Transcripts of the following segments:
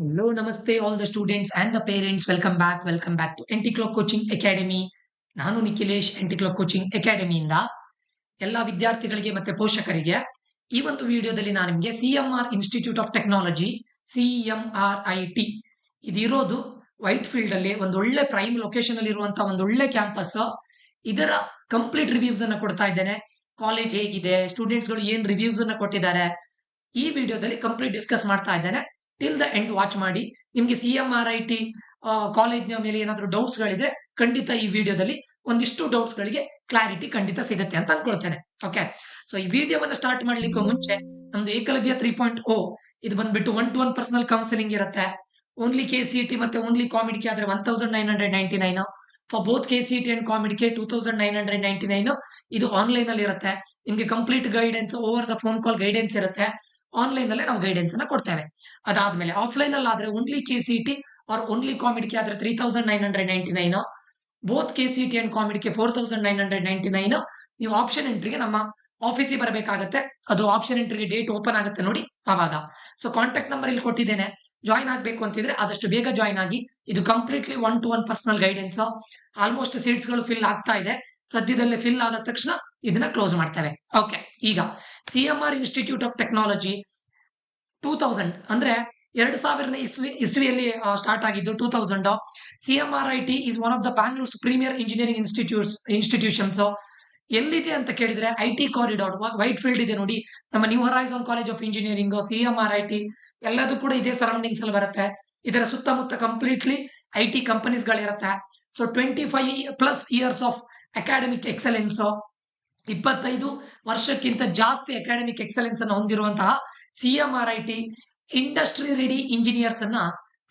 Hello, namaste, all the students and the parents. Welcome back. Welcome back to NT Clock Coaching Academy. ನಾನು Nikhilesh NT Clock Coaching Academy ಇಂದ ಎಲ್ಲ ವಿದ್ಯಾರ್ಥಿಗಳಿಗೆ ಮತ್ತೆ ಪೋಷಕರಿಗೆ ಈ ಒಂದು ವಿಡಿಯೋದಲ್ಲಿ ನಾನು ನಿಮಗೆ CMR institute of Technology CMRIT ಇದಿರೋದು ವೈಟ್ ಫೀಲ್ಡ್ ಅಲ್ಲಿ ಒಂದು ಒಳ್ಳೆ ಪ್ರೈಮ್ ಲೊಕೇಶನ್ ಅಲ್ಲಿ ಇರುವಂತಹ ಒಂದು ಒಳ್ಳೆ ಕ್ಯಾಂಪಸ್. ಇದರ ಕಂಪ್ಲೀಟ್ ರಿವ್ಯೂಸ್ ಅನ್ನ ಕೊಡ್ತಾ ಇದ್ದೇನೆ. ಕಾಲೇಜ್ ಹೇಗಿದೆ, ಸ್ಟೂಡೆಂಟ್ಸ್ ಗಳು ಏನ್ ರಿವ್ಯೂಸ್ ಅನ್ನ ಕೊಟ್ಟಿದ್ದಾರೆ, ಈ ವಿಡಿಯೋದಲ್ಲಿ ಕಂಪ್ಲೀಟ್ ಡಿಸ್ಕಸ್ ಮಾಡ್ತಾ ಇದ್ದೇನೆ. ಟಿಲ್ ದ ಎಂಡ್ ವಾಚ್ ಮಾಡಿ. ನಿಮ್ಗೆ CMRIT ಕಾಲೇಜ್ನ ಮೇಲೆ ಏನಾದ್ರು ಡೌಟ್ಸ್ ಗಳಿದ್ರೆ ಖಂಡಿತ ಈ ವಿಡಿಯೋದಲ್ಲಿ ಒಂದಿಷ್ಟು ಡೌಟ್ಸ್ ಗಳಿಗೆ ಕ್ಲಾರಿಟಿ ಖಂಡಿತ ಸಿಗುತ್ತೆ ಅಂತ ಅನ್ಕೊಳ್ತೇನೆ. ಓಕೆ, ಸೊ ಈ ವಿಡಿಯೋವನ್ನ ಸ್ಟಾರ್ಟ್ ಮಾಡ್ಲಿಕ್ಕೆ ಮುಂಚೆ ನಮ್ದು ಏಕಲವ್ಯ 3.0 ಇದು ಬಂದ್ಬಿಟ್ಟು 1-to-1 ಪರ್ಸನಲ್ ಕೌನ್ಸಿಲಿಂಗ್ ಇರುತ್ತೆ. ಓನ್ಲಿ KCET ಮತ್ತೆ ಓನ್ಲಿ ಕಾಮಿಡಿಕೆ ಆದ್ರೆ 1999, ಫಾರ್ ಬೋತ್ KCET ಅಂಡ್ ಕಾಮಿಡಿಕೆ 2999. ಇದು ಆನ್ಲೈನ್ ಅಲ್ಲಿ ಇರುತ್ತೆ. ನಿಮ್ಗೆ complete guidance over the phone call guidance ಇರುತ್ತೆ. ಆನ್ಲೈನ್ ಅಲ್ಲೇ ನಾವು ಗೈಡೆನ್ಸ್ ಅನ್ನ ಕೊಡ್ತೇವೆ. ಅದಾದ್ಮೇಲೆ ಆಫ್ಲೈನ್ ಅಲ್ಲಿ ಆದ್ರೆ ಓನ್ಲಿ KCET ಆರ್ ಓನ್ಲಿ ಕಾಮಿಡಿಕೆ ಆದ್ರೆ 3999, ಬೋತ್ KCET ಅಂಡ್ ಕಾಮಿಡಿಕೆ 4999. ನೀವು ಆಪ್ಷನ್ ಎಂಟ್ರಿಗೆ ನಮ್ಮ ಆಫೀಸಿಗೆ ಬರಬೇಕಾಗತ್ತೆ. ಅದು ಆಪ್ಷನ್ ಎಂಟ್ರಿಗೆ ಡೇಟ್ ಓಪನ್ ಆಗುತ್ತೆ ನೋಡಿ ಅವಾಗ. ಸೊ ಕಾಂಟ್ಯಾಕ್ಟ್ ನಂಬರ್ ಇಲ್ಲಿ ಕೊಟ್ಟಿದ್ದೇನೆ. ಜಾಯ್ನ್ ಆಗ್ಬೇಕು ಅಂತಿದ್ರೆ ಆದಷ್ಟು ಬೇಗ ಜಾಯ್ನ್ ಆಗಿ. ಇದು completely 1-to-1 personal guidance. Almost seats ಗಳು ಫಿಲ್ ಆಗ್ತಾ ಇದೆ. ಸದ್ಯದಲ್ಲೇ ಫಿಲ್ ಆದ ತಕ್ಷಣ ಇದನ್ನ ಕ್ಲೋಸ್ ಮಾಡ್ತೇವೆ. ಓಕೆ, ಈಗ CMR ಇನ್ಸ್ಟಿಟ್ಯೂಟ್ ಆಫ್ ಟೆಕ್ನಾಲಜಿ 2000 ಅಂದ್ರೆ 2000 ಇಸ್ವಿಯಲ್ಲಿ ಸ್ಟಾರ್ಟ್ ಆಗಿದ್ದು. 2000 CMRIT is one of the Bangalore's premier engineering institutions. ಎಲ್ಲಿದೆ ಅಂತ ಕೇಳಿದ್ರೆ IT ಕಾರಿಡಾರ್ ವೈಟ್ ಫೀಲ್ಡ್ ಇದೆ ನೋಡಿ. ನಮ್ಮ New Horizon College of Engineering, CMRIT ಎಲ್ಲದೂ ಕೂಡ ಇದೇ ಸರೌಂಡಿಂಗ್ಸ್ ಅಲ್ಲಿ ಬರುತ್ತೆ. ಇದರ ಸುತ್ತಮುತ್ತ ಕಂಪ್ಲೀಟ್ಲಿ IT ಕಂಪನೀಸ್ ಗಳಿರುತ್ತೆ. So 25+ years of academic excellence, 25 ವರ್ಷಕ್ಕಿಂತ ಜಾಸ್ತಿ ಅಕಾಡೆಮಿಕ್ ಎಕ್ಸಲೆನ್ಸ್ ಅನ್ನು ಹೊಂದಿರುವಂತಹ CMRIT ಇಂಡಸ್ಟ್ರಿ ರೆಡಿ ಇಂಜಿನಿಯರ್ಸ್ ಅನ್ನ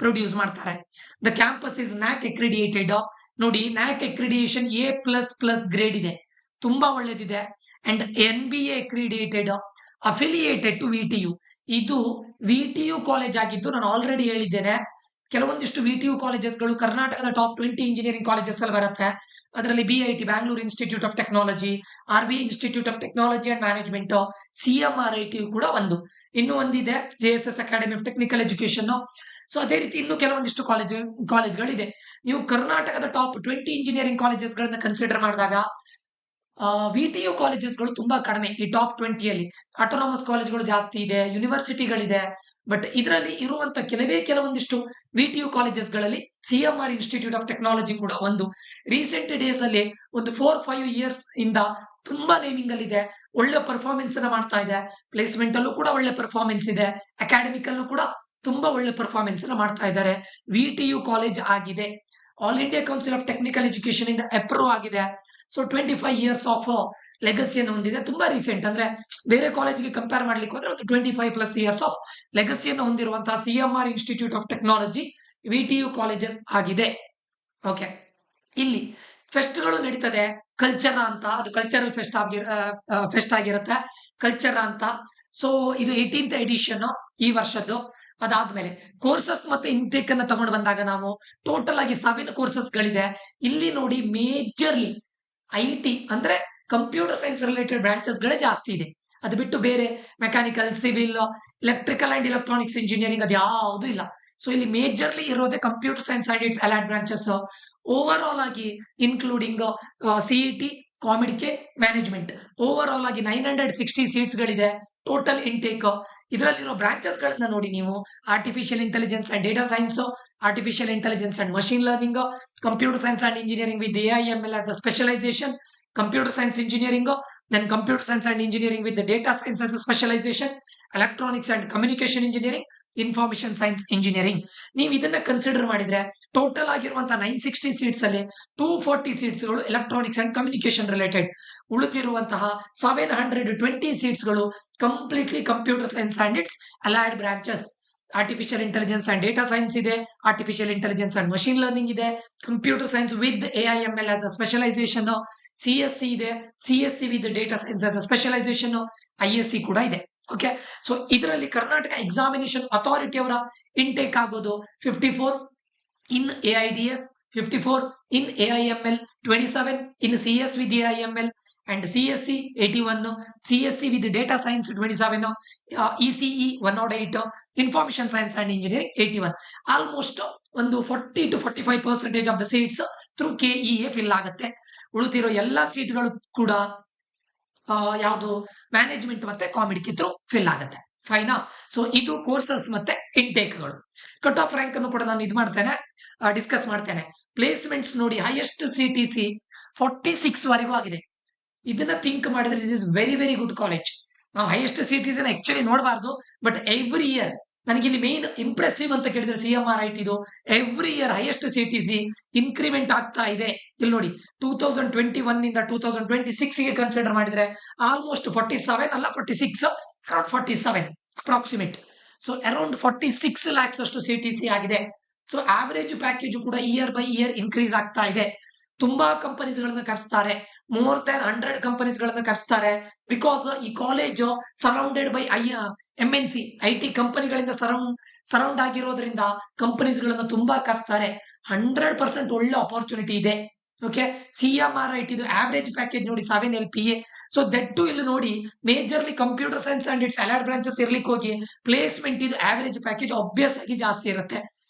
ಪ್ರೊಡ್ಯೂಸ್ ಮಾಡ್ತಾರೆ. The campus is NAC accredited. ನೋಡಿ, NAC ಅಕ್ರಿಡಿಯೇಷನ್ A++ ಗ್ರೇಡ್ ಇದೆ, ತುಂಬಾ ಒಳ್ಳೇದಿದೆ. And NBA accredited, affiliated to VTU. ಇದು VTU ಕಾಲೇಜ್ ಆಗಿದ್ದು ನಾನು ಆಲ್ರೆಡಿ ಹೇಳಿದ್ದೇನೆ. ಕೆಲವೊಂದಿಷ್ಟು VTU ಕಾಲೇಜಸ್ಗಳು ಕರ್ನಾಟಕದ ಟಾಪ್ 20 ಇಂಜಿನಿಯರಿಂಗ್ ಕಾಲೇಜಸ್ ಅಲ್ಲಿ ಬರುತ್ತೆ. ಅದರಲ್ಲಿ BIT Bangalore institute of technology, RV institute of technology and management, CMRIT ಕೂಡ ಒಂದು. ಇನ್ನು ಒಂದಿದೆ JSS academy of technical education. So ಅದೇ ರೀತಿ ಇನ್ನು ಕೆಲವೊಂದಿಷ್ಟು ಕಾಲೇಜ್ಗಳಿದೆ. ನೀವು ಕರ್ನಾಟಕದ ಟಾಪ್ 20 ಇಂಜಿನಿಯರಿಂಗ್ ಕಾಲೇಜಸ್ ಗಳನ್ನ ಕನ್ಸಿಡರ್ ಮಾಡಿದಾಗ VTU ಕಾಲೇಜಸ್ಗಳು ತುಂಬಾ ಕಡಿಮೆ. ಈ ಟಾಪ್ 20ಯಲ್ಲಿ ಆಟೋನಾಮಸ್ ಕಾಲೇಜ್ಗಳು ಜಾಸ್ತಿ ಇದೆ, ಯೂನಿವರ್ಸಿಟಿಗಳಿದೆ. ಬಟ್ ಇದರಲ್ಲಿ ಇರುವಂತ ಕೆಲವೊಂದಿಷ್ಟು VTU ಕಾಲೇಜಸ್ಗಳಲ್ಲಿ CMR institute of technology ಕೂಡ ಒಂದು. ರೀಸೆಂಟ್ ಡೇಸ್ ಅಲ್ಲಿ ಒಂದು 4-5 ಇಯರ್ಸ್ ಇಂದ ತುಂಬಾ ನೇಮಿಂಗ್ ಅಲ್ಲಿ ಇದೆ. ಒಳ್ಳೆ ಪರ್ಫಾರ್ಮೆನ್ಸ್ ಅನ್ನ ಮಾಡ್ತಾ ಇದೆ. ಪ್ಲೇಸ್ಮೆಂಟ್ ಅಲ್ಲೂ ಕೂಡ ಒಳ್ಳೆ ಪರ್ಫಾರ್ಮೆನ್ಸ್ ಇದೆ. ಅಕಾಡೆಮಿಕ್ ಅಲ್ಲೂ ಕೂಡ ತುಂಬಾ ಒಳ್ಳೆ ಪರ್ಫಾರ್ಮೆನ್ಸ್ ಅನ್ನ ಮಾಡ್ತಾ ಇದ್ದಾರೆ. VTU ಕಾಲೇಜ್ ಆಗಿದೆ. All India council of technical education ಇಂದ ಅಪ್ರೂವ್ ಆಗಿದೆ. ಸೊ 25 ಇಯರ್ಸ್ ಆಫ್ ಲೆಗಸಿಯನ್ನು ಹೊಂದಿದೆ. ತುಂಬಾ ರೀಸೆಂಟ್ ಅಂದ್ರೆ ಬೇರೆ ಕಾಲೇಜ್ಗೆ ಕಂಪೇರ್ ಮಾಡ್ಲಿಕ್ಕೆ ಹೋದ್ರೆ ಒಂದು 25+ ಇಯರ್ಸ್ ಆಫ್ ಲೆಗಸಿಯನ್ನು ಹೊಂದಿರುವಂತಹ CMR institute of technology VTU colleges ಆಗಿದೆ. ಓಕೆ, ಇಲ್ಲಿ ಫೆಸ್ಟ್ಗಳು ನಡೀತದೆ. ಕಲ್ಚರ ಅಂತ, ಅದು ಕಲ್ಚರಲ್ ಫೆಸ್ಟ್ ಆಗಿರುತ್ತೆ, ಕಲ್ಚರ ಅಂತ. ಸೊ ಇದು 18th ಎಡಿಷನ್ ಈ ವರ್ಷದ್ದು. ಅದಾದ್ಮೇಲೆ ಕೋರ್ಸಸ್ ಮತ್ತೆ ಇಂಟೇಕ್ ಅನ್ನ ತಗೊಂಡು ಬಂದಾಗ ನಾವು ಟೋಟಲ್ ಆಗಿ 7 ಕೋರ್ಸಸ್ ಗಳಿದೆ. ಇಲ್ಲಿ ನೋಡಿ, ಮೇಜರ್ಲಿ IT ಅಂದ್ರೆ ಕಂಪ್ಯೂಟರ್ ಸೈನ್ಸ್ ರಿಲೇಟೆಡ್ ಬ್ರಾಂಚಸ್ ಗಳೇ ಜಾಸ್ತಿ ಇದೆ. ಅದು ಬಿಟ್ಟು ಬೇರೆ mechanical, civil, electrical and electronics engineering ಅದು ಯಾವುದು ಇಲ್ಲ. ಸೊ ಇಲ್ಲಿ ಮೇಜರ್ಲಿ ಇರೋದೇ computer science and its allied branches. Over all ಆಗಿ including CET, COMEDK, management, over all ಆಗಿ 960 ಸೀಟ್ಸ್ ಗಳಿದೆ. ಟೋಟಲ್ ಇಂಟೇಕ್ ಇದರಲ್ಲಿರೋ ಬ್ರಾಂಚಸ್ ಗಳನ್ನ ನೋಡಿ ನೀವು. Artificial intelligence and data science, artificial intelligence and machine learning, computer science and engineering with AIML as a specialization, computer science engineering, then computer science and engineering with the data science as a specialization, electronics and communication engineering, information science engineering. ನೀವು ಇದನ್ನ consider ಮಾಡಿದ್ರೆ total ಆಗಿರುವಂತಹ 960 seats ಅಲ್ಲಿ 240 seats ಗಳು electronics and communication related. ಉಳಿದಿರುವಂತಹ 720 seats ಗಳು completely computer science and its allied branches. Artificial intelligence and data science ಇದೆ, artificial intelligence and machine learning ಇದೆ, computer science with AIML as a specialisation, CSC ಇದೆ, CSC with data science as a specialisation, ISC ಕೂಡ ಇದೆ. Okay, so ಇದರಲ್ಲಿ Karnataka examination authority ಅವರ intake ಆಗೋದು 54 in AIDS, 54 in AIML, 27 in CS with AIML and CSC 81, CSC with data science 27, ECE 108, information science and engineering 81. Almost ಒಂದು 40 to 45% of the seats through KEA fill ಆಗುತ್ತೆ. ಉಳಿದಿರೋ ಎಲ್ಲಾ ಸೀಟ್ಗಳು ಕೂಡ ಯಾವುದು management ಮತ್ತೆ ಕಾಮಿಡಿಗೆ through fill ಆಗುತ್ತೆ. ಫೈನಾ? So ಇದು courses ಮತ್ತೆ ಇಂಟೇಕ್ಗಳು. ಕಟ್ ಆಫ್ ರ್ಯಾಂಕ್ ಅನ್ನು ಕೂಡ ನಾನು ಇದು ಮಾಡ್ತೇನೆ, ಡಿಸ್ಕಸ್ ಮಾಡ್ತೇನೆ. ಪ್ಲೇಸ್ಮೆಂಟ್ಸ್ ನೋಡಿ, ಹೈಯೆಸ್ಟ್ CTC 46 ವರೆಗೂ ಆಗಿದೆ. ಇದನ್ನ ಥಿಂಕ್ ಮಾಡಿದ್ರೆ is very very good college. ನಾವು ಹೈಯೆಸ್ಟ್ CTC ಆಕ್ಚುಲಿ ನೋಡಬಾರ್ದು, ಬಟ್ ಎವ್ರಿ ಇಯರ್ ನನಗೆ ಇಲ್ಲಿ ಮೇನ್ ಇಂಪ್ರೆಸಿವ್ ಅಂತ ಕೇಳಿದ್ರೆ CMRIT ಇದು every year highest CTC increment ಆಗ್ತಾ ಇದೆ. ಇಲ್ಲಿ ನೋಡಿ 2021 ಇಂದ 2026 ಗೆ ಕನ್ಸಿಡರ್ ಮಾಡಿದ್ರೆ ಆಲ್ಮೋಸ್ಟ್ 47 ಅಲ್ಲ 46, around 47 approximate. So around 46 lakhs ಅಷ್ಟು CTC ಆಗಿದೆ. ಸೊ ಆವರೇಜ್ ಪ್ಯಾಕೇಜ್ ಕೂಡ ಇಯರ್ ಬೈ ಇಯರ್ ಇನ್ಕ್ರೀಸ್ ಆಗ್ತಾ ಇದೆ. ತುಂಬಾ ಕಂಪನೀಸ್ ಗಳನ್ನ ಕರೆಸ್ತಾರೆ, ಮೋರ್ ದನ್ 100 ಕಂಪನೀಸ್ ಗಳನ್ನ ಕರೆಸ್ತಾರೆ. ಬಿಕಾಸ್ ಈ college surrounded by MNC IT ಕಂಪನಿಗಳಿಂದ ಸರೌಂಡ್ ಆಗಿರೋದ್ರಿಂದ ಕಂಪನೀಸ್ ಗಳನ್ನ ತುಂಬಾ ಕರೆಸ್ತಾರೆ. 100% ಒಳ್ಳೆ ಅಪರ್ಚುನಿಟಿ ಇದೆ. ಓಕೆ, CMRIT ಇದು ಆವರೇಜ್ ಪ್ಯಾಕೇಜ್ ನೋಡಿ 7 LPA. ಸೊ ದಟ್ ಟು ಇಲ್ಲಿ ನೋಡಿ majorly computer science and its allied branches ಇರ್ಲಿಕ್ಕೆ ಹೋಗಿ ಪ್ಲೇಸ್ಮೆಂಟ್ ಇದು ಆವರೇಜ್ ಪ್ಯಾಕೇಜ್ ಆಬ್ವಿಯಸ್ ಆಗಿ ಜಾಸ್ತಿ ಇರುತ್ತೆ.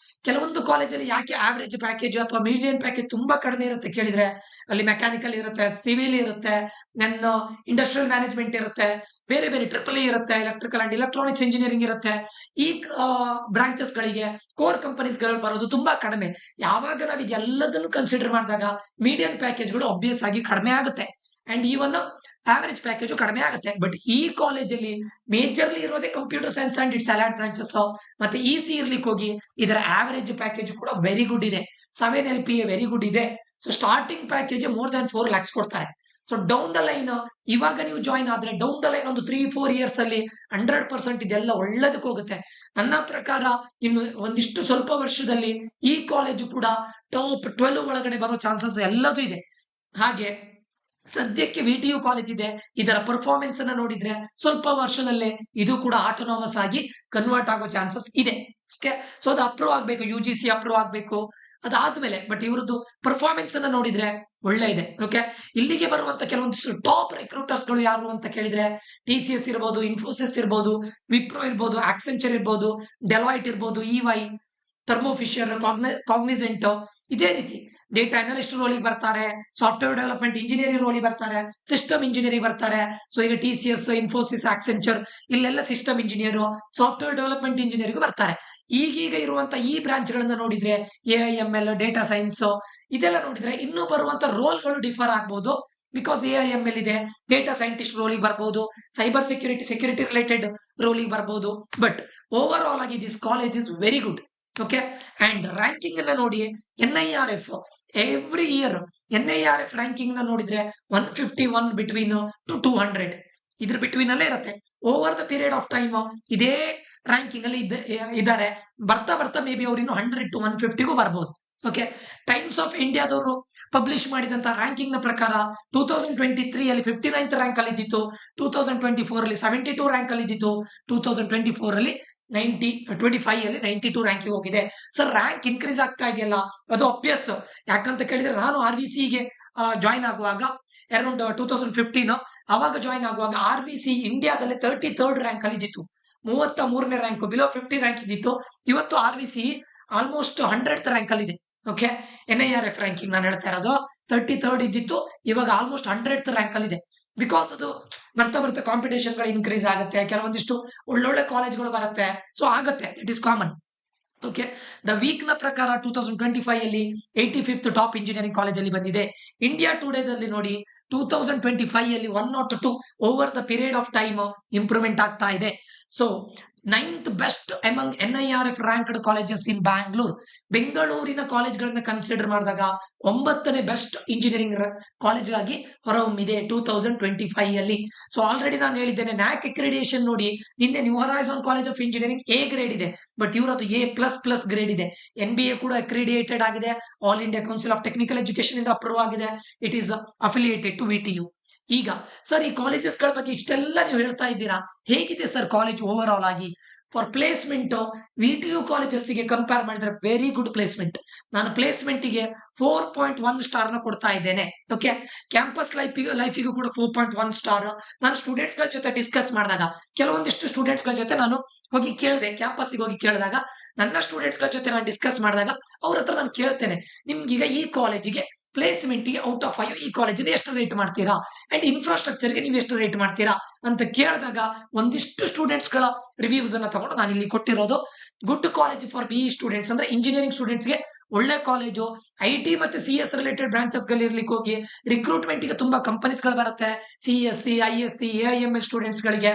ಕೆಲವೊಂದು ಕಾಲೇಜಲ್ಲಿ ಯಾಕೆ ಆವರೇಜ್ ಪ್ಯಾಕೇಜ್ ಅಥವಾ ಮೀಡಿಯನ್ ಪ್ಯಾಕೇಜ್ ತುಂಬಾ ಕಡಿಮೆ ಇರುತ್ತೆ ಕೇಳಿದ್ರೆ, ಅಲ್ಲಿ ಮೆಕ್ಯಾನಿಕಲ್ ಇರುತ್ತೆ, ಸಿವಿಲ್ ಇರುತ್ತೆ, ನನ್ನ ಇಂಡಸ್ಟ್ರಿಯಲ್ ಮ್ಯಾನೇಜ್ಮೆಂಟ್ ಇರುತ್ತೆ, ಬೇರೆ ಬೇರೆ EEE ಇರುತ್ತೆ, ಎಲೆಕ್ಟ್ರಿಕಲ್ ಅಂಡ್ ಎಲೆಕ್ಟ್ರಾನಿಕ್ಸ್ ಇಂಜಿನಿಯರಿಂಗ್ ಇರುತ್ತೆ. ಈ ಬ್ರಾಂಚಸ್ ಗಳಿಗೆ ಕೋರ್ ಕಂಪನೀಸ್ ಗಳು ಬರೋದು ತುಂಬಾ ಕಡಿಮೆ. ಯಾವಾಗ ನಾವು ಇದೆಲ್ಲದನ್ನು ಕನ್ಸಿಡರ್ ಮಾಡಿದಾಗ ಮೀಡಿಯನ್ ಪ್ಯಾಕೇಜ್ಗಳು ಆಬ್ವಿಯಸ್ ಆಗಿ ಕಡಿಮೆ ಆಗುತ್ತೆ ಅಂಡ್ ಈವನ್ ಆವರೇಜ್ ಪ್ಯಾಕೇಜ್ ಕಡಿಮೆ ಆಗುತ್ತೆ. ಬಟ್ ಈ ಕಾಲೇಜಲ್ಲಿ ಮೇಜರ್ಲಿ ಇರೋದೇ computer science and its allied branches ಮತ್ತೆ EC ಇರ್ಲಿಕ್ಕೆ ಹೋಗಿ ಇದರ ಆವರೇಜ್ ಪ್ಯಾಕೇಜ್ ಕೂಡ ವೆರಿ ಗುಡ್ ಇದೆ. 7 LPA ವೆರಿ ಗುಡ್ ಇದೆ. So starting package more than 4 lakhs ಕೊಡ್ತಾರೆ. ಸೊ ಡೌನ್ ದ ಲೈನ್ ಇವಾಗ ನೀವು ಜಾಯಿನ್ ಆದ್ರೆ ಡೌನ್ ದ ಲೈನ್ ಒಂದು 3-4 years ಅಲ್ಲಿ 100% ಇದೆಲ್ಲ ಒಳ್ಳೇದಕ್ಕೆ ಹೋಗುತ್ತೆ. ನನ್ನ ಪ್ರಕಾರ ಇನ್ನು ಒಂದಿಷ್ಟು ಸ್ವಲ್ಪ ವರ್ಷದಲ್ಲಿ ಈ ಕಾಲೇಜು ಕೂಡ ಟಾಪ್ 12 ಒಳಗಡೆ ಬರೋ ಚಾನ್ಸಸ್ ಎಲ್ಲದೂ ಇದೆ. ಹಾಗೆ ಸದ್ಯಕ್ಕೆ VTU ಕಾಲೇಜ್ ಇದೆ. ಇದರ ಪರ್ಫಾರ್ಮೆನ್ಸ್ ಅನ್ನ ನೋಡಿದ್ರೆ ಸ್ವಲ್ಪ ವರ್ಷದಲ್ಲೇ ಇದು ಕೂಡ ಆಟೋನಾಮಸ್ ಆಗಿ ಕನ್ವರ್ಟ್ ಆಗೋ ಚಾನ್ಸಸ್ ಇದೆ. ಓಕೆ, ಸೊ ಅದು ಅಪ್ರೂವ್ ಆಗ್ಬೇಕು, UGC ಅಪ್ರೂವ್ ಆಗ್ಬೇಕು, ಅದಾದ್ಮೇಲೆ. ಬಟ್ ಇವ್ರದ್ದು ಪರ್ಫಾರ್ಮೆನ್ಸ್ ಅನ್ನ ನೋಡಿದ್ರೆ ಒಳ್ಳೆ ಇದೆ. ಓಕೆ, ಇಲ್ಲಿಗೆ ಬರುವಂತ ಕೆಲವೊಂದಿಷ್ಟು ಟಾಪ್ ರಿಕ್ರೂಟರ್ಸ್ ಗಳು ಯಾರು ಅಂತ ಕೇಳಿದ್ರೆ TCS ಇರ್ಬೋದು, ಇನ್ಫೋಸಿಸ್ ಇರ್ಬೋದು, ವಿಪ್ರೋ ಇರ್ಬೋದು, ಆಕ್ಸೆಂಚರ್ ಇರ್ಬೋದು, ಡೆಲಾಯ್ಟ್ ಇರ್ಬೋದು, EY, ಥರ್ಮೋ ಫಿಶರ್, ಕಾಗ್ನಿಸೆಂಟ್, ಇದೇ ರೀತಿ ಡೇಟಾ ಅನಲಿಸ್ಟ್ ರೋಲಿಗೆ ಬರ್ತಾರೆ, ಸಾಫ್ಟ್ವೇರ್ ಡೆವಲಪ್ಮೆಂಟ್ ಇಂಜಿನಿಯರಿಂಗ್ ರೋಲಿಗೆ ಬರ್ತಾರೆ, ಸಿಸ್ಟಮ್ ಇಂಜಿನಿಯರಿಂಗ್ ಬರ್ತಾರೆ. ಸೊ ಈಗ TCS, ಇನ್ಫೋಸಿಸ್, ಆಕ್ಸೆಂಚರ್ ಇಲ್ಲೆಲ್ಲ system engineer, software development engineering ಬರ್ತಾರೆ. ಈಗೀಗ ಇರುವಂತ ಈ ಬ್ರಾಂಚ್ ಗಳನ್ನ ನೋಡಿದ್ರೆ AIML, ಡೇಟಾ ಸೈನ್ಸ್ ಇದೆಲ್ಲ ನೋಡಿದ್ರೆ ಇನ್ನೂ ಬರುವಂತ ರೋಲ್ಗಳು ಡಿಫರ್ ಆಗ್ಬಹುದು. ಬಿಕಾಸ್ AIML ಇದೆ, ಡೇಟಾ ಸೈಂಟಿಸ್ಟ್ ರೋಲಿಗೆ ಬರ್ಬೋದು, ಸೈಬರ್ ಸೆಕ್ಯೂರಿಟಿ ರಿಲೇಟೆಡ್ ರೋಲಿಗೆ ಬರ್ಬೋದು. ಬಟ್ ಓವರ್ ಆಲ್ ಆಗಿ this college is very good. Okay, and ranking ಅನ್ನ ನೋಡಿ, NIRF every year NIRF ranking ನ ನೋಡಿದ್ರೆ 151 ಬಿಟ್ವೀನ್ ಟು 200 ಇದ್ರ ಬಿಟ್ವೀನ್ ಅಲ್ಲೇ ಇರುತ್ತೆ. Over the period of time ಇದೇ ರ್ಯಾಂಕಿಂಗ್ ಅಲ್ಲಿ ಇದ್ದಾರೆ. ಬರ್ತಾ ಬರ್ತಾ ಮೇ ಬಿ ಅವ್ರು ಇನ್ನು 100 to 150ಗೂ ಬರ್ಬೋದು. ಓಕೆ, ಟೈಮ್ಸ್ ಆಫ್ ಇಂಡಿಯಾದವರು ಪಬ್ಲಿಷ್ ಮಾಡಿದಂತ ರ್ಯಾಂಕಿಂಗ್ ನ ಪ್ರಕಾರ 2023 ಅಲ್ಲಿ 59th ರ್ಯಾಂಕ್ ಅಲ್ಲಿ ಇದ್ದಿತ್ತು, 2024 ಅಲ್ಲಿ 72 ರ್ಯಾಂಕ್ ಅಲ್ಲಿ ಇದ್ದಿತ್ತು, 2024 ಅಲ್ಲಿ 25 ಅಲ್ಲಿ 92 ರ್ಯಾಂಕಿಂಗ್ ಹೋಗಿದೆ. ಸರ್ ರ್ಯಾಂಕ್ ಇನ್ಕ್ರೀಸ್ ಆಗ್ತಾ ಇದೆಯಲ್ಲ, ಅದು ಅಬ್ವಿಯಸ್. ಯಾಕಂತ ಕೇಳಿದ್ರೆ ನಾನು RVCಗೆ ಜಾಯಿನ್ ಆಗುವಾಗ ಅರೌಂಡ್ 2015 ಅವಾಗ ಜಾಯಿನ್ ಆಗುವಾಗ RVC ಇಂಡಿಯಾದಲ್ಲಿ 33rd ರ್ಯಾಂಕ್ ಅಲ್ಲಿ ಇದ್ದಿತ್ತು, 33ನೇ ರ್ಯಾಂಕ್, ಬಿಲೋ 50 ರ್ಯಾಂಕ್ ಇದ್ದಿತ್ತು. ಇವತ್ತು RVC ಆಲ್ಮೋಸ್ಟ್ 100th ರ್ಯಾಂಕ್ ಅಲ್ಲಿ ಇದೆ. ಓಕೆ, NIRF ರ್ಯಾಂಕಿಂಗ್ ನಾನು ಹೇಳ್ತಾ ಇರೋದು 33rd ಇದ್ದಿತ್ತು, ಇವಾಗ ಆಲ್ಮೋಸ್ಟ್ 100th ರ್ಯಾಂಕ್ ಅಲ್ಲಿ ಇದೆ. ಬಿಕಾಸ್ ಅದು ಬರ್ತಾ ಬರ್ತಾ ಕಾಂಪಿಟೇಷನ್ ಗಳು ಇನ್ಕ್ರೀಸ್ ಆಗುತ್ತೆ, ಕೆಲವೊಂದಿಷ್ಟು ಒಳ್ಳೊಳ್ಳೆ ಕಾಲೇಜ್ಗಳು ಬರುತ್ತೆ. ಸೊ ಆಗುತ್ತೆ, it is common. Okay, the week ನ ಪ್ರಕಾರ 2025 ಅಲ್ಲಿ 85th ಟಾಪ್ ಇಂಜಿನಿಯರಿಂಗ್ ಕಾಲೇಜ್ ಅಲ್ಲಿ ಬಂದಿದೆ. ಇಂಡಿಯಾ ಟುಡೇದಲ್ಲಿ ನೋಡಿ 2025 ಅಲ್ಲಿ 102 over the period of time improvement ಆಗ್ತಾ ಇದೆ. So 9th best among NIRF ranked colleges ಇನ್ ಬ್ಯಾಂಗ್ಳೂರ್. ಬೆಂಗಳೂರಿನ ಕಾಲೇಜ್ಗಳನ್ನ ಕನ್ಸಿಡರ್ ಮಾಡಿದಾಗ 9ನೇ ಬೆಸ್ಟ್ ಇಂಜಿನಿಯರಿಂಗ್ ಕಾಲೇಜ್ ಆಗಿ ಹೊರಹೊಮ್ಮಿದೆ 2025 ಅಲ್ಲಿ. ಸೊ ಆಲ್ರೆಡಿ ನಾನು ಹೇಳಿದ್ದೇನೆ, NAC ಅಕ್ರಿಡಿಯೇಷನ್ ನೋಡಿ, ನಿನ್ನೆ new horizon college of engineering A grade ಇದೆ, ಬಟ್ ಇವರದು A++ ಗ್ರೇಡ್ ಇದೆ. NBA ಕೂಡ ಅಕ್ರಿಡಿಯೇಟೆಡ್ ಆಗಿದೆ, all India council of technical education ಇಂದ ಅಪ್ರೂವ್ ಆಗಿದೆ. It is affiliated to VTU. ಈಗ ಸರ್ ಈ ಕಾಲೇಜಸ್ ಗಳ ಬಗ್ಗೆ ಇಷ್ಟೆಲ್ಲ ನೀವು ಹೇಳ್ತಾ ಇದ್ದೀರಾ, ಹೇಗಿದೆ ಸರ್ ಕಾಲೇಜ್ ಓವರ್ ಆಲ್ ಆಗಿ? ಫಾರ್ ಪ್ಲೇಸ್ಮೆಂಟ್ VTU ಕಾಲೇಜಸ್ಗೆ ಕಂಪೇರ್ ಮಾಡಿದ್ರೆ ವೆರಿ ಗುಡ್ ಪ್ಲೇಸ್ಮೆಂಟ್. ನಾನು ಪ್ಲೇಸ್ಮೆಂಟ್ಗೆ 4.1 ಸ್ಟಾರ್ ನ ಕೊಡ್ತಾ ಇದ್ದೇನೆ. ಓಕೆ, ಕ್ಯಾಂಪಸ್ ಲೈಫಿಗೂ ಕೂಡ 4.1 ಸ್ಟಾರ್. ನಾನು ಸ್ಟೂಡೆಂಟ್ಸ್ ಗಳ ಜೊತೆ ಡಿಸ್ಕಸ್ ಮಾಡಿದಾಗ ಕೆಲವೊಂದಿಷ್ಟು ಸ್ಟೂಡೆಂಟ್ಸ್ ಗಳ ಜೊತೆ ನಾನು ಹೋಗಿ ಕೇಳಿದೆ, ಕ್ಯಾಂಪಸ್ಗೆ ಹೋಗಿ ಕೇಳಿದಾಗ ನನ್ನ ಸ್ಟೂಡೆಂಟ್ಸ್ ಗಳ ಜೊತೆ ನಾನು ಡಿಸ್ಕಸ್ ಮಾಡಿದಾಗ ಅವ್ರ ಹತ್ರ ನಾನು ಕೇಳ್ತೇನೆ, ನಿಮ್ಗೀಗ ಈ ಕಾಲೇಜಿಗೆ ಪ್ಲೇಸ್ಮೆಂಟ್ಗೆ ಔಟ್ ಆಫ್ 5 ಈ ಕಾಲೇಜಿಗೆ ಎಷ್ಟು ರೇಟ್ ಮಾಡ್ತೀರಾ ಅಂಡ್ ಇನ್ಫ್ರಾಸ್ಟ್ರಕ್ಚರ್ಗೆ ನೀವು ಎಷ್ಟು ರೇಟ್ ಮಾಡ್ತೀರಾ ಅಂತ ಕೇಳಿದಾಗ ಒಂದಿಷ್ಟು ಸ್ಟೂಡೆಂಟ್ಸ್ ಗಳ ರಿವ್ಯೂಸ್ ಅನ್ನ ತಗೊಂಡು ನಾನು ಇಲ್ಲಿ ಕೊಟ್ಟಿರೋದು. Good college for BE students ಅಂದ್ರೆ ಇಂಜಿನಿಯರಿಂಗ್ ಸ್ಟೂಡೆಂಟ್ಸ್ಗೆ ಒಳ್ಳೆ ಕಾಲೇಜು. IT ಮತ್ತೆ CS ರಿಲೇಟೆಡ್ ಬ್ರಾಂಚಸ್ ಗಳು ಇರ್ಲಿಕ್ಕೆ ಹೋಗಿ ರಿಕ್ರೂಟ್ಮೆಂಟ್ ಗೆ ತುಂಬಾ ಕಂಪನೀಸ್ ಗಳು ಬರುತ್ತೆ. CSC, ISC, AIML ಸ್ಟೂಡೆಂಟ್ಸ್ ಗಳಿಗೆ.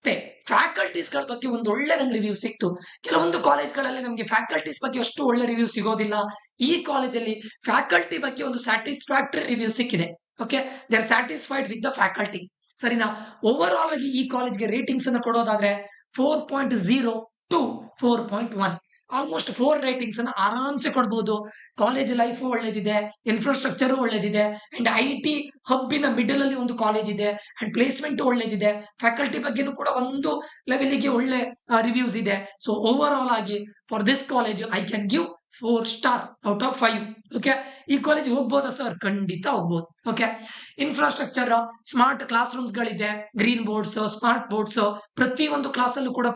ಮತ್ತೆ ಫ್ಯಾಕಲ್ಟೀಸ್ ಗಳ ಬಗ್ಗೆ ಒಂದು ಒಳ್ಳೆ ನಂಗೆ ರಿವ್ಯೂ ಸಿಕ್ತು. ಕೆಲವೊಂದು ಕಾಲೇಜ್ಗಳಲ್ಲಿ ನಮಗೆ ಫ್ಯಾಕಲ್ಟೀಸ್ ಬಗ್ಗೆ ಅಷ್ಟು ಒಳ್ಳೆ ರಿವ್ಯೂ ಸಿಗೋದಿಲ್ಲ. ಈ ಕಾಲೇಜಲ್ಲಿ ಫ್ಯಾಕಲ್ಟಿ ಬಗ್ಗೆ ಒಂದು ಸ್ಯಾಟಿಸ್ಫ್ಯಾಕ್ಟರಿ ರಿವ್ಯೂ ಸಿಕ್ಕಿದೆ. Okay, they are satisfied with the faculty. ಸರಿನಾ? ಓವರ್ ಆಲ್ ಆಗಿ ಈ ಕಾಲೇಜ್ಗೆ ರೇಟಿಂಗ್ಸ್ ಅನ್ನು ಕೊಡೋದಾದ್ರೆ 4.0 to 4.1, ಆಲ್ಮೋಸ್ಟ್ 4 ರೇಟಿಂಗ್ಸ್ ಅನ್ನು ಆರಾಮ್ಸೆ ಕೊಡ್ಬೋದು. ಕಾಲೇಜ್ ಲೈಫ್ ಒಳ್ಳೇದಿದೆ, ಇನ್ಫ್ರಾಸ್ಟ್ರಕ್ಚರ್ ಒಳ್ಳೇದಿದೆ, ಅಂಡ್ IT ಹಬ್ಬಿನ ಮಿಡಲ್ ಅಲ್ಲಿ ಒಂದು ಕಾಲೇಜ್ ಇದೆ, ಅಂಡ್ ಪ್ಲೇಸ್ಮೆಂಟ್ ಒಳ್ಳೇದಿದೆ. ಫ್ಯಾಕಲ್ಟಿ ಬಗ್ಗೆನೂ ಕೂಡ ಒಂದು ಲೆವೆಲ್ಗೆ ಒಳ್ಳೆ ರಿವ್ಯೂಸ್ ಇದೆ. ಸೊ ಓವರ್ ಆಲ್ ಆಗಿ for this college I can give 4 star out of 5. Okay, ಈ ಕಾಲೇಜ್ ಹೋಗ್ಬೋದಾ ಸರ್? ಖಂಡಿತ ಹೋಗ್ಬೋದು. Okay, infrastructure, smart class rooms ಗಳಿದೆ, ಗ್ರೀನ್ ಬೋರ್ಡ್ಸ್, ಸ್ಮಾರ್ಟ್ ಬೋರ್ಡ್ಸ್, ಪ್ರತಿ ಒಂದು ಕ್ಲಾಸ್ ಅಲ್ಲೂ ಕೂಡ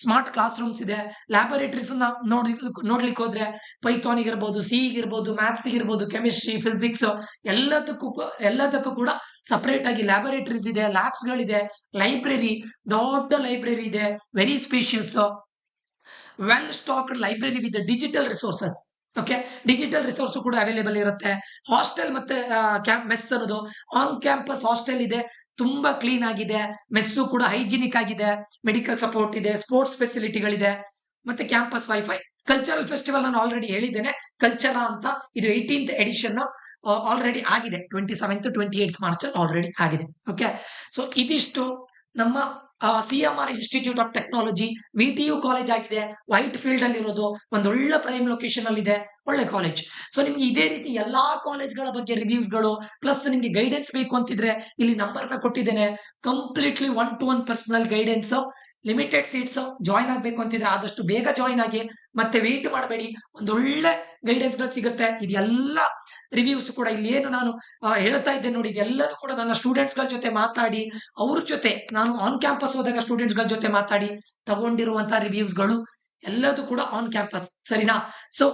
ಸ್ಮಾರ್ಟ್ ಕ್ಲಾಸ್ ರೂಮ್ಸ್ ಇದೆ. ಲ್ಯಾಬೊರೇಟರೀಸ್ ನೋಡ್ಲಿಕ್ಕೆ ಹೋದ್ರೆ ಪೈಥಾನ್ ಇರ್ಬೋದು, ಸಿ ಇರ್ಬೋದು, ಮ್ಯಾಥ್ಸ್ ಇರ್ಬೋದು, ಕೆಮಿಸ್ಟ್ರಿ, ಫಿಸಿಕ್ಸ್ ಎಲ್ಲದಕ್ಕೂ ಕೂಡ ಸಪರೇಟ್ ಆಗಿ ಲ್ಯಾಬೊರೇಟರೀಸ್ ಇದೆ, ಲ್ಯಾಬ್ಸ್ ಗಳಿದೆ, ಲೈಬ್ರರಿ, ದೊಡ್ಡ ಲೈಬ್ರರಿ ಇದೆ, very spacious, well ಸ್ಟಾಕ್ಡ್ library with digital resources. Okay, digital resource ಕೂಡ ಅವೈಲೇಬಲ್ ಇರುತ್ತೆ. ಹಾಸ್ಟೆಲ್ ಮತ್ತೆ ಮೆಸ್ ಅನ್ನೋದು ಆನ್ ಕ್ಯಾಂಪಸ್ ಹಾಸ್ಟೆಲ್ ಇದೆ, ತುಂಬಾ ಕ್ಲೀನ್ ಆಗಿದೆ. ಮೆಸ್ಸು ಕೂಡ ಹೈಜಿನಿಕ್ ಆಗಿದೆ, ಮೆಡಿಕಲ್ ಸಪೋರ್ಟ್ ಇದೆ, ಸ್ಪೋರ್ಟ್ಸ್ ಫೆಸಿಲಿಟಿಗಳಿದೆ, ಮತ್ತೆ ಕ್ಯಾಂಪಸ್ ವೈಫೈ. ಕಲ್ಚರಲ್ ಫೆಸ್ಟಿವಲ್ ನಾನು ಆಲ್ರೆಡಿ ಹೇಳಿದ್ದೇನೆ, ಕಲ್ಚರ ಅಂತ. ಇದು 18th ಎಡಿಷನ್ ಆಲ್ರೆಡಿ ಆಗಿದೆ. 27th 28th ಮಾರ್ಚ್ ಆಲ್ರೆಡಿ ಆಗಿದೆ. ಓಕೆ, ಸೊ ಇದಿಷ್ಟು ನಮ್ಮ CMR institute of technology VTU college ಆಗಿದೆ. ವೈಟ್ ಫೀಲ್ಡ್ ಅಲ್ಲಿ ಇರೋದು, ಒಂದೊಳ್ಳೆ ಪ್ರೈಮ್ ಲೊಕೇಶನ್ ಅಲ್ಲಿ ಇದೆ, ಒಳ್ಳೆ ಕಾಲೇಜ್. ಸೊ ನಿಮ್ಗೆ ಇದೇ ರೀತಿ ಎಲ್ಲಾ ಕಾಲೇಜ್ಗಳ ಬಗ್ಗೆ ರಿವ್ಯೂಸ್ ಗಳು ಪ್ಲಸ್ ನಿಮ್ಗೆ ಗೈಡೆನ್ಸ್ ಬೇಕು ಅಂತಿದ್ರೆ ಇಲ್ಲಿ ನಂಬರ್ ನ ಕೊಟ್ಟಿದ್ದೇನೆ. Completely 1-to-1 personal guidance. Limited seats. Join ಆಗ್ಬೇಕು ಅಂತಿದ್ರೆ ಆದಷ್ಟು ಬೇಗ ಜಾಯ್ನ್ ಆಗಿ, ಮತ್ತೆ ವೇಟ್ ಮಾಡಬೇಡಿ, ಒಂದೊಳ್ಳೆ ಗೈಡೆನ್ಸ್ ಗಳು ಸಿಗುತ್ತೆ. ಇದೆಲ್ಲ ರಿವ್ಯೂಸ್ ಕೂಡ ಇಲ್ಲಿ ಏನು ನಾನು ಹೇಳ್ತಾ ಇದ್ದೆ ನೋಡಿ, ಇದೆಲ್ಲದೂ ಕೂಡ ನನ್ನ ಸ್ಟೂಡೆಂಟ್ಸ್ ಗಳ ಜೊತೆ ಮಾತಾಡಿ, ಅವ್ರ ಜೊತೆ ನಾನು ಆನ್ ಕ್ಯಾಂಪಸ್ ಹೋದಾಗ ಸ್ಟೂಡೆಂಟ್ಸ್ ಗಳ ಜೊತೆ ಮಾತಾಡಿ ತಗೊಂಡಿರುವಂತಹ ರಿವ್ಯೂಸ್ ಗಳು ಎಲ್ಲದೂ ಕೂಡ ಆನ್ ಕ್ಯಾಂಪಸ್. ಸರಿನಾ? ಸೊ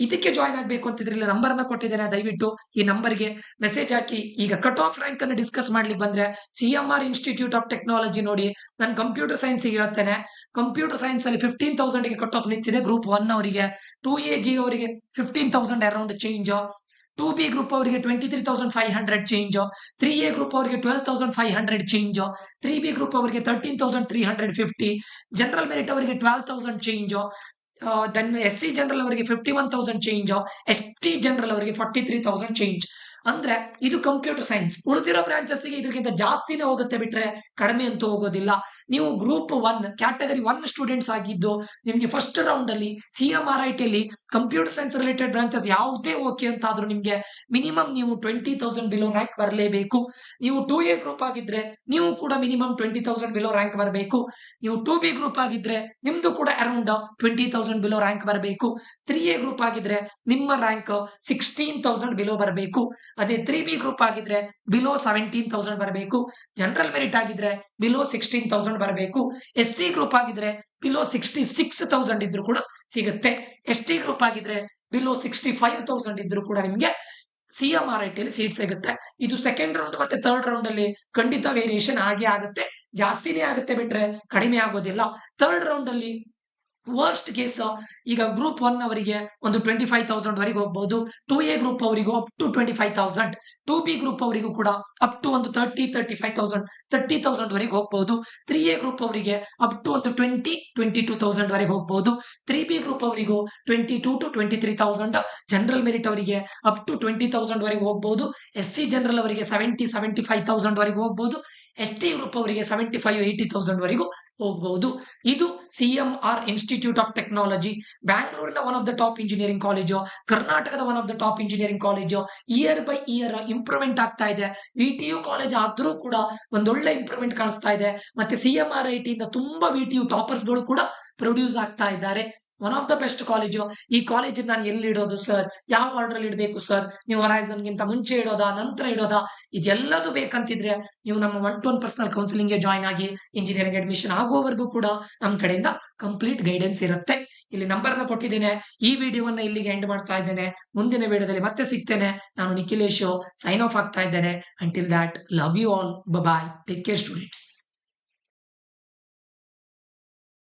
ಇದಕ್ಕೆ ಜಾಯ್ನ್ ಆಗ್ಬೇಕು ಅಂತಿದ್ರೆ ಇಲ್ಲಿ ನಂಬರ್ ಅನ್ನ ಕೊಟ್ಟಿದ್ದೇನೆ, ದಯವಿಟ್ಟು ಈ ನಂಬರ್ಗೆ ಮೆಸೇಜ್ ಹಾಕಿ. ಈಗ ಕಟ್ ಆಫ್ ರ್ಯಾಂಕ್ ಅನ್ನು ಡಿಸ್ಕಸ್ ಮಾಡ್ಲಿಕ್ಕೆ ಬಂದ್ರೆ CMR ಇನ್ಸ್ಟಿಟ್ಯೂಟ್ ಆಫ್ ಟೆಕ್ನಾಲಜಿ ನೋಡಿ, ನಾನು ಕಂಪ್ಯೂಟರ್ ಸೈನ್ಸ್ ಹೇಳ್ತೇನೆ. ಕಂಪ್ಯೂಟರ್ ಸೈನ್ಸ್ ಅಲ್ಲಿ 15,000 ಗೆ ಕಟ್ ಆಫ್ ನಿಂತಿದೆ. ಗ್ರೂಪ್ 1 ಅವರಿಗೆ, 2AG ಅವರಿಗೆ 15,000 ಅರೌಂಡ್ ಚೇಂಜ್, 2B ಗ್ರೂಪ್ ಅವರಿಗೆ 23,500 ಚೇಂಜ್, 3A ಗ್ರೂಪ್ ಅವರಿಗೆ 12,500 ಚೇಂಜ್, 3B ಗ್ರೂಪ್ ಅವರಿಗೆ 13,350, ಜನರಲ್ ಮೆರಿಟ್ ಅವರಿಗೆ 12,000 ಚೇಂಜ್, ದೆನ್ SC ಜನರಲ್ ಅವರಿಗೆ 51,000 ಚೇಂಜ್, ST ಜನರಲ್ ಅವರಿಗೆ 43,000 ಚೇಂಜ್. ಅಂದ್ರೆ ಇದು ಕಂಪ್ಯೂಟರ್ ಸೈನ್ಸ್. ಉಳಿದಿರೋ ಬ್ರಾಂಚಸ್ ಗೆ ಇದಕ್ಕಿಂತ ಜಾಸ್ತಿನೇ ಹೋಗುತ್ತೆ, ಬಿಟ್ರೆ ಕಡಿಮೆ ಅಂತೂ ಹೋಗೋದಿಲ್ಲ. ನೀವು ಗ್ರೂಪ್ 1 ಕ್ಯಾಟಗರಿ 1 ಸ್ಟೂಡೆಂಟ್ಸ್ ಆಗಿದ್ದು ನಿಮ್ಗೆ ಫಸ್ಟ್ ರೌಂಡ್ ಅಲ್ಲಿ CMRIT ಅಲ್ಲಿ ಕಂಪ್ಯೂಟರ್ ಸೈನ್ಸ್ ರಿಲೇಟೆಡ್ ಬ್ರಾಂಚಸ್ ಯಾವುದೇ ಓಕೆ ಅಂತ ಆದ್ರೂ ನಿಮ್ಗೆ ಮಿನಿಮಮ್ ನೀವು 20,000 ಬಿಲೋ ರ್ಯಾಂಕ್ ಬರಲೇಬೇಕು. ನೀವು 2A ಗ್ರೂಪ್ ಆಗಿದ್ರೆ ನೀವು ಕೂಡ ಮಿನಿಮಮ್ 20,000 ಬಿಲೋ ರ್ಯಾಂಕ್ ಬರಬೇಕು. ನೀವು 2B ಗ್ರೂಪ್ ಆಗಿದ್ರೆ ನಿಮ್ದು ಕೂಡ ಅರೌಂಡ್ 20,000 ಬಿಲೋ ರ್ಯಾಂಕ್ ಬರಬೇಕು. 3A ಗ್ರೂಪ್ ಆಗಿದ್ರೆ ನಿಮ್ಮ ರ್ಯಾಂಕ್ 16,000 ಬಿಲೋ ಬರಬೇಕು. ಅದೇ 3B ಗ್ರೂಪ್ ಆಗಿದ್ರೆ ಬಿಲೋ 17,000 ಬರಬೇಕು. ಜನರಲ್ ಮೆರಿಟ್ ಆಗಿದ್ರೆ ಬಿಲೋ 16,000 ಬರಬೇಕು. SC ಗ್ರೂಪ್ ಆಗಿದ್ರೆ ಬಿಲೋ 66,000 ಇದ್ರೂ ಕೂಡ ಸಿಗುತ್ತೆ. ST ಗ್ರೂಪ್ ಆಗಿದ್ರೆ ಬಿಲೋ 65,000 ಇದ್ರೂ ಕೂಡ ನಿಮ್ಗೆ CMRIT ಅಲ್ಲಿ ಸೀಟ್ ಸಿಗುತ್ತೆ. ಇದು ಸೆಕೆಂಡ್ ರೌಂಡ್ ಮತ್ತೆ ಥರ್ಡ್ ರೌಂಡ್ ಅಲ್ಲಿ ಖಂಡಿತ ವೇರಿಯೇಷನ್ ಆಗೇ ಆಗುತ್ತೆ, ಜಾಸ್ತಿನೇ ಆಗುತ್ತೆ, ಬಿಟ್ರೆ ಕಡಿಮೆ ಆಗೋದಿಲ್ಲ. ಥರ್ಡ್ ರೌಂಡ್ ಅಲ್ಲಿ ವರ್ಸ್ಟ್ ಕೇಸ್ ಈಗ ಗ್ರೂಪ್ 1 ಅವರಿಗೆ ಒಂದು 25,000 ವರೆಗೆ ಹೋಗಬಹುದು. 2A ಗ್ರೂಪ್ ಅವರಿಗೂ ಅಪ್ ಟು 25,000, 2B ಗ್ರೂಪ್ ಅವರಿಗೂ ಕೂಡ ಅಪ್ ಟು ಒಂದು 30,000 ವರೆಗೆ ಹೋಗಬಹುದು. 3A ಗ್ರೂಪ್ ಅವರಿಗೆ ಅಪ್ ಟು ಒಂದು 22,000 ವರೆಗೆ ಹೋಗಬಹುದು. 3B ಗ್ರೂಪ್ ಅವರಿಗೂ 22 to 23,000. ಜನರಲ್ ಮೆರಿಟ್ ಅವರಿಗೆ ಅಪ್ ಟು 20,000 ವರೆಗೆ ಹೋಗಬಹುದು. SC ಜನರಲ್ ಅವರಿಗೆ 75,000 ವರೆಗೆ ಹೋಗಬಹುದು. ST ಗ್ರೂಪ್ ಅವರಿಗೆ 75,000-80,000 ವರೆಗೂ ಹೋಗಬಹುದು. ಇದು CMR ಇನ್ಸ್ಟಿಟ್ಯೂಟ್ ಆಫ್ ಟೆಕ್ನಾಲಜಿ, ಬ್ಯಾಂಗ್ಳೂರಿನ one of the top engineering college, ಕರ್ನಾಟಕದ one of the top engineering college. Year by year improvement ಆಗ್ತಾ ಇದೆ. VTU ಕಾಲೇಜ್ ಆದ್ರೂ ಕೂಡ ಒಂದೊಳ್ಳೆ ಇಂಪ್ರೂವ್ಮೆಂಟ್ ಕಾಣಿಸ್ತಾ ಇದೆ. ಮತ್ತೆ CMRIT ಇಂದ ತುಂಬಾ VTU ಟಾಪರ್ಸ್ ಗಳು ಕೂಡ ಪ್ರೊಡ್ಯೂಸ್ ಆಗ್ತಾ ಇದ್ದಾರೆ. One of the best college. ಈ ಕಾಲೇಜ್ ನಾನು ಎಲ್ಲಿ ಇಡೋದು ಸರ್, ಯಾವ ಆರ್ಡರ್ ಅಲ್ಲಿ ಇಡಬೇಕು ಸರ್, ನೀವು ಹೊರೈಸನ್ ಗಿಂತ ಮುಂಚೆ ಇಡೋದಾ ನಂತರ ಇಡೋದಾ, ಇದೆಲ್ಲದು ಬೇಕಂತಿದ್ರೆ ನೀವು ನಮ್ಮ 1-to-1 ಪರ್ಸನಲ್ ಕೌನ್ಸಿಲಿಂಗ್ ಗೆ ಜಾಯ್ನ್ ಆಗಿ ಇಂಜಿನಿಯರಿಂಗ್ ಅಡ್ಮಿಷನ್ ಆಗುವವರೆಗೂ ಕೂಡ ನಮ್ಮ ಕಡೆಯಿಂದ ಕಂಪ್ಲೀಟ್ ಗೈಡೆನ್ಸ್ ಇರುತ್ತೆ. ಇಲ್ಲಿ ನಂಬರ್ ನ ಕೊಟ್ಟಿದ್ದೇನೆ. ಈ ವಿಡಿಯೋವನ್ನ ಇಲ್ಲಿಗೆ ಎಂಡ್ ಮಾಡ್ತಾ ಇದ್ದೇನೆ. ಮುಂದಿನ ವಿಡಿಯೋದಲ್ಲಿ ಮತ್ತೆ ಸಿಗ್ತೇನೆ. ನಾನು ನಿಖಿಲೇಶ್ ಸೈನ್ ಆಫ್ ಆಗ್ತಾ ಇದ್ದೇನೆ. Until that, love you all, bye, take care students.